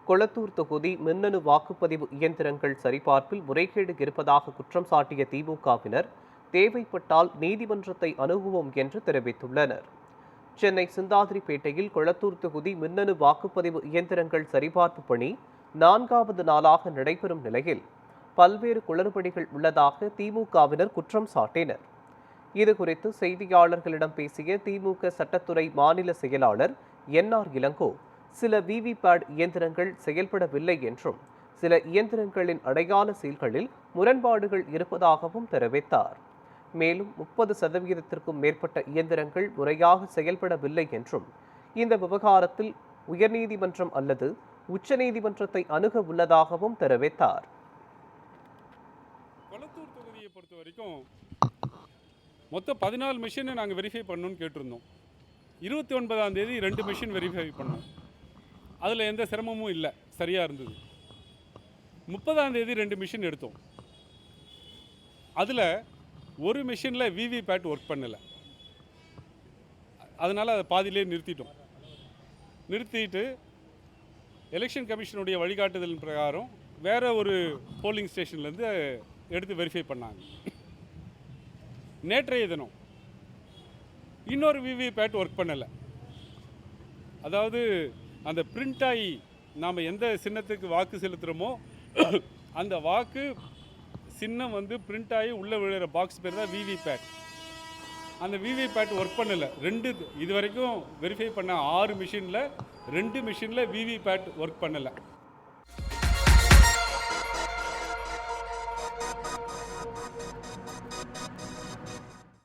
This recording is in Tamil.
கொளத்தூர் தொகுதி மின்னணு வாக்குப்பதிவு இயந்திரங்கள் சரிபார்ப்பில் முறைகேடு இருப்பதாக குற்றம் சாட்டிய திமுகவினர் தேவைப்பட்டால் நீதிமன்றத்தை அணுகுவோம் என்று தெரிவித்துள்ளனர். சென்னை சிந்தாதிரிப்பேட்டையில் கொளத்தூர் தொகுதி மின்னணு வாக்குப்பதிவு இயந்திரங்கள் சரிபார்ப்பு பணி 4வது நாளாக நடைபெறும் நிலையில் பல்வேறு குளறுபடிகள் உள்ளதாக திமுகவினர் குற்றம் சாட்டினர். இதுகுறித்து செய்தியாளர்களிடம் பேசிய திமுக சட்டத்துறை மாநில செயலாளர் NR இளங்கோ, சில விவிபேட் இயந்திரங்கள் செயல்படவில்லை என்றும் சில இயந்திரங்களின் அடையாள சீல்களில் முரண்பாடுகள் இருப்பதாகவும் தெரிவித்தார். மேலும் 30%த்திற்கும் மேற்பட்ட இயந்திரங்கள் முறையாக செயல்படவில்லை என்றும் இந்த விவகாரத்தில் உயர்நீதிமன்றம் அல்லது உச்சநீதிமன்றத்தை அணுக உள்ளதாகவும் தெரிவித்தார். கொளத்தூர் தொகுதியை பொறுத்த வரைக்கும் மொத்தம் 14 மிஷினை நாங்கள் வெரிஃபை பண்ணணும்னு கேட்டிருந்தோம். 29ஆம் தேதி 2 மிஷின் வெரிஃபை பண்ணோம். அதில் எந்த சிரமமும் இல்லை, சரியாக இருந்தது. 30ஆம் தேதி 2 மிஷின் எடுத்தோம். அதில் ஒரு மிஷினில் விவிபேட் ஒர்க் பண்ணலை. அதனால் அதை பாதியிலே நிறுத்திட்டு எலெக்ஷன் கமிஷனுடைய வழிகாட்டுதலின் பிரகாரம் வேறு ஒரு போலிங் ஸ்டேஷன்லேருந்து எடுத்து வெரிஃபை பண்ணாங்க. நேற்றைய தினம் இன்னொரு விவிபேட் ஒர்க் பண்ணலை. அதாவது அந்த பிரிண்ட் ஆகி நாம் எந்த சின்னத்துக்கு வாக்கு செலுத்துகிறோமோ அந்த வாக்கு சின்னம் வந்து பிரிண்ட் ஆகி உள்ளே விழுகிற பாக்ஸ் பேர் தான் விவிபேட். அந்த விவிபேட் ஒர்க் பண்ணலை. இது வரைக்கும் வெரிஃபை பண்ண 6 மிஷினில் 2 மிஷினில் விவிபேட் ஒர்க் பண்ணலை.